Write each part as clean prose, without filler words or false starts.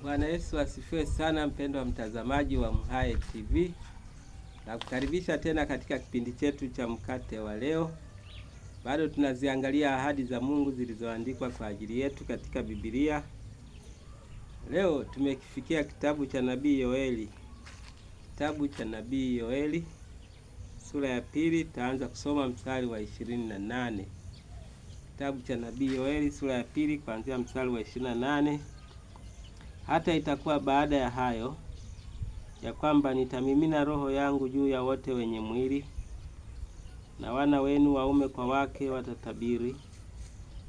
Bwana Yesu asifiwe sana, mpendwa mtazamaji wa MHAE TV. Na kukaribisha tena katika kipindi chetu cha mkate wa leo. Bado tunaziangalia ahadi za Mungu zilizoandikwa kwa ajili yetu katika Biblia. Leo tumekifikia kitabu cha nabii Yoeli. Kitabu cha nabii Yoeli sura ya pili, taanza kusoma mstari wa 28. Kitabu cha nabii Yoeli sura ya pili kuanzia mstari wa 28. Hata itakuwa baada ya hayo ya kwamba nitamimina roho yangu juu ya wote wenye mwili, na wana wenu waume kwa wake watatabiri,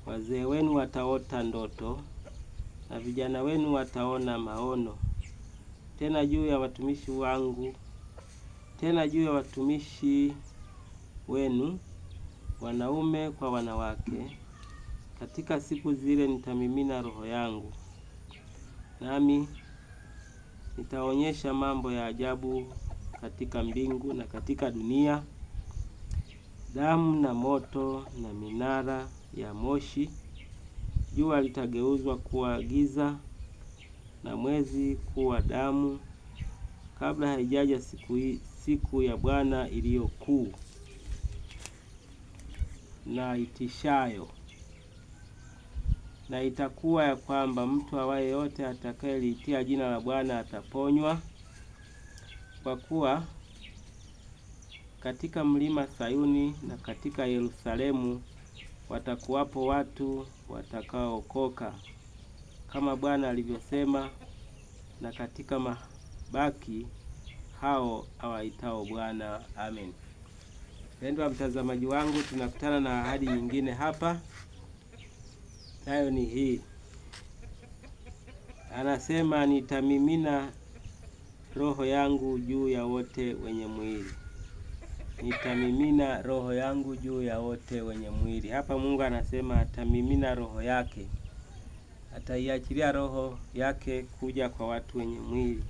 wazee wenu wataota ndoto, na vijana wenu wataona maono. Tena juu ya watumishi wenu wanaume kwa wanawake, katika siku zile nitamimina roho yangu, nami nitaonyesha mambo ya ajabu katika mbingu na katika dunia, damu na moto na minara ya moshi. Jua litageuzwa kuwa giza na mwezi kuwa damu, kabla haijaja siku ya Bwana iliyo kuu na itishayo. Na itakuwa ya kwamba mtu awaye yote atakayeliitia jina la Bwana ataponywa. Kwa kuwa katika mlima Sayuni na katika Yerusalemu watakuwapo watu watakaookoka, kama Bwana alivyosema, na katika mabaki hao awaitao Bwana. Amen. Pendwa mtazamaji wangu, tunakutana na ahadi nyingine hapa, nayo ni hii. Anasema nitamimina roho yangu juu ya wote wenye mwili. Nitamimina roho yangu juu ya wote wenye mwili. Hapa Mungu anasema atamimina roho yake. Ataiachilia roho yake kuja kwa watu wenye mwili.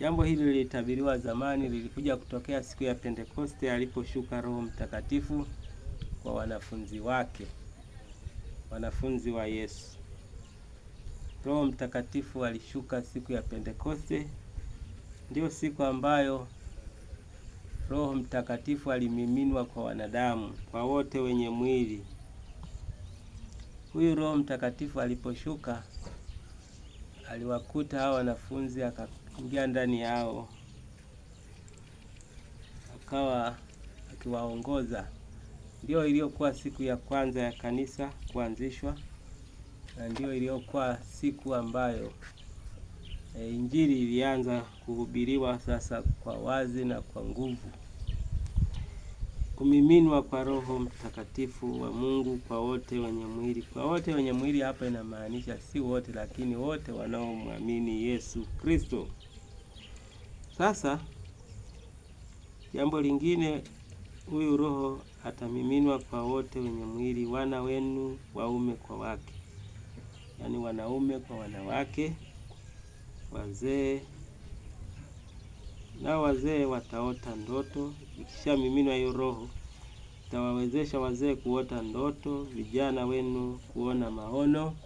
Jambo hili lilitabiriwa zamani, lilikuja kutokea siku ya Pentekoste aliposhuka Roho Mtakatifu kwa wanafunzi wake, wanafunzi wa Yesu. Roho Mtakatifu alishuka siku ya Pentekoste, ndio siku ambayo Roho Mtakatifu alimiminwa kwa wanadamu, kwa wote wenye mwili. Huyu Roho Mtakatifu aliposhuka, aliwakuta hao wanafunzi, akaingia ndani yao, akawa akiwaongoza. Ndio iliyokuwa siku ya kwanza ya kanisa kuanzishwa, na ndio iliyokuwa siku ambayo Injili ilianza kuhubiriwa sasa kwa wazi na kwa nguvu. Kumiminwa kwa Roho Mtakatifu wa Mungu kwa wote wenye mwili. Kwa wote wenye mwili hapa inamaanisha si wote, lakini wote wanaomwamini Yesu Kristo. Sasa jambo lingine, huyu Roho atamiminwa kwa wote wenye mwili, wana wenu waume kwa wake, yaani wanaume kwa wanawake, wazee na wazee wataota ndoto. Ikishamiminwa hiyo Roho, itawawezesha wazee kuota ndoto, vijana wenu kuona maono.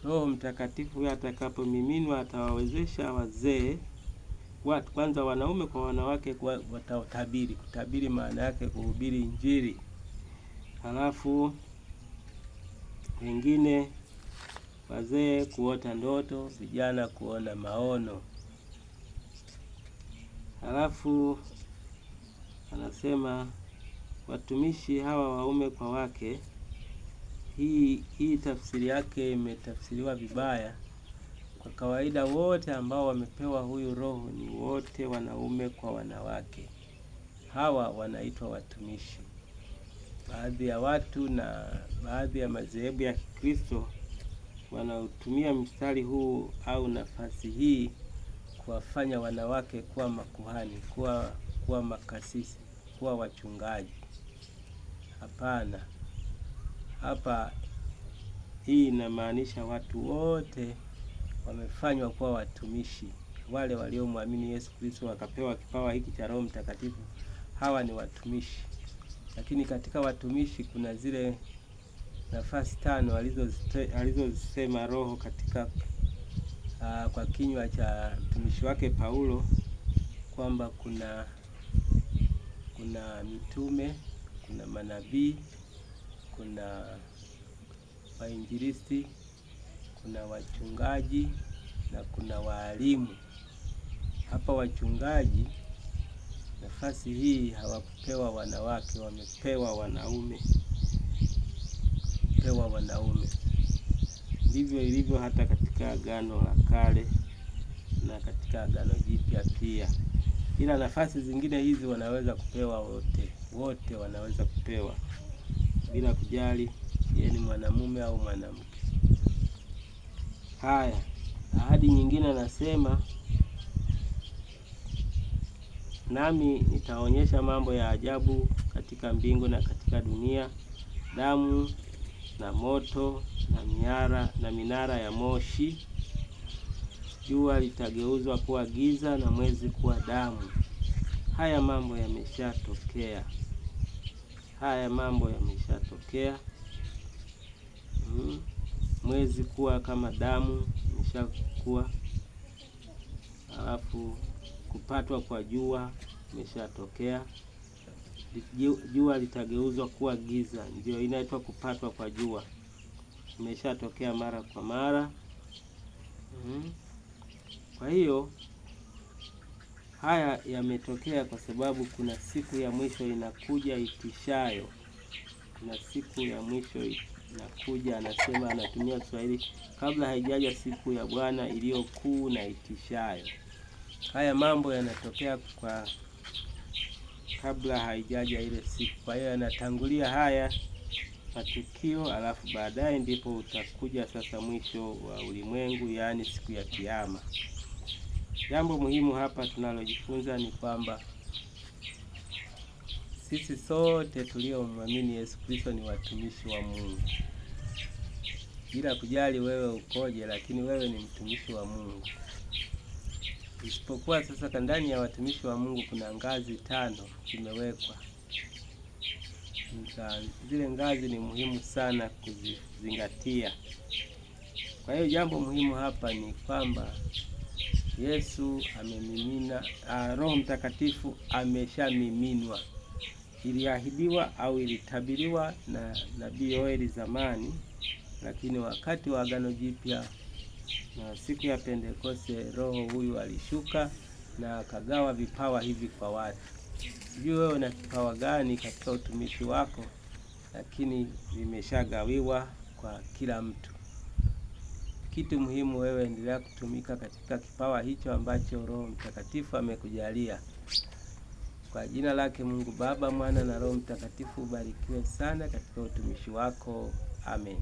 Roho Mtakatifu atakapomiminwa atawawezesha wazee, kwanza wanaume kwa wanawake, watatabiri. Kutabiri maana yake kuhubiri Injili. Halafu wengine wazee kuota ndoto, vijana kuona maono. Halafu anasema watumishi hawa waume kwa wake. Hii tafsiri yake imetafsiriwa vibaya. Kwa kawaida wote ambao wamepewa huyu Roho ni wote wanaume kwa wanawake. Hawa wanaitwa watumishi. Baadhi ya watu na baadhi ya madhehebu ya Kikristo wanaotumia mstari huu au nafasi hii kuwafanya wanawake kuwa makuhani, kuwa makasisi, kuwa wachungaji. Hapana. Hapa hii inamaanisha watu wote wamefanywa kuwa watumishi. Wale waliomwamini Yesu Kristo wakapewa kipawa hiki cha Roho Mtakatifu, hawa ni watumishi. Lakini katika watumishi kuna zile nafasi 5 alizosema Roho katika kwa kinywa cha mtumishi wake Paulo, kwamba kuna mitume, kuna manabii, kuna wainjilisti, kuna wachungaji na kuna waalimu. Hapa wachungaji, nafasi hii hawakupewa wanawake, wamepewa wanaume. Ndivyo ilivyo hata katika Agano la Kale na katika Agano Jipya pia. Ila nafasi zingine hizi wanaweza kupewa wote wanaweza kupewa bila kujali yeye ni mwanamume au mwanamke. Haya, ahadi nyingine anasema, nami nitaonyesha mambo ya ajabu katika mbingu na katika dunia, damu na moto na minara ya moshi. Jua litageuzwa kuwa giza na mwezi kuwa damu. Haya mambo yameshatokea. Mwezi kuwa kama damu imeshakuwa. Alafu kupatwa kwa jua imeshatokea. Jua litageuzwa kuwa giza, ndio inaitwa kupatwa kwa jua. Imeshatokea mara kwa mara. Kwa hiyo haya yametokea kwa sababu kuna siku ya mwisho inakuja itishayo. Kuna siku ya mwisho inakuja, anasema, anatumia Kiswahili, kabla haijaja siku ya Bwana iliyo kuu na itishayo. Haya mambo yanatokea kwa kabla haijaja ile siku. Kwa hiyo yanatangulia haya matukio, alafu baadaye ndipo utakuja sasa mwisho wa ulimwengu, yaani siku ya Kiyama. Jambo muhimu hapa tunalojifunza ni kwamba sisi sote tuliomwamini Yesu Kristo ni watumishi wa Mungu. Bila kujali wewe ukoje, lakini wewe ni mtumishi wa Mungu. Isipokuwa sasa ndani ya watumishi wa Mungu kuna ngazi 5 zimewekwa. Zile ngazi ni muhimu sana kuzizingatia. Kwa hiyo jambo muhimu hapa ni kwamba Yesu amemimina, Roho Mtakatifu ameshamiminwa. Iliahidiwa au ilitabiriwa na nabii Yoeli zamani, lakini wakati wa Agano Jipya na siku ya Pentekoste, Roho huyu alishuka na akagawa vipawa hivi kwa watu. Sijui wewe una kipawa gani katika utumishi wako, lakini vimeshagawiwa kwa kila mtu. Kitu muhimu, wewe endelea kutumika katika kipawa hicho ambacho Roho Mtakatifu amekujalia. Kwa jina lake Mungu Baba, Mwana na Roho Mtakatifu, ubarikiwe sana katika utumishi wako. Amen.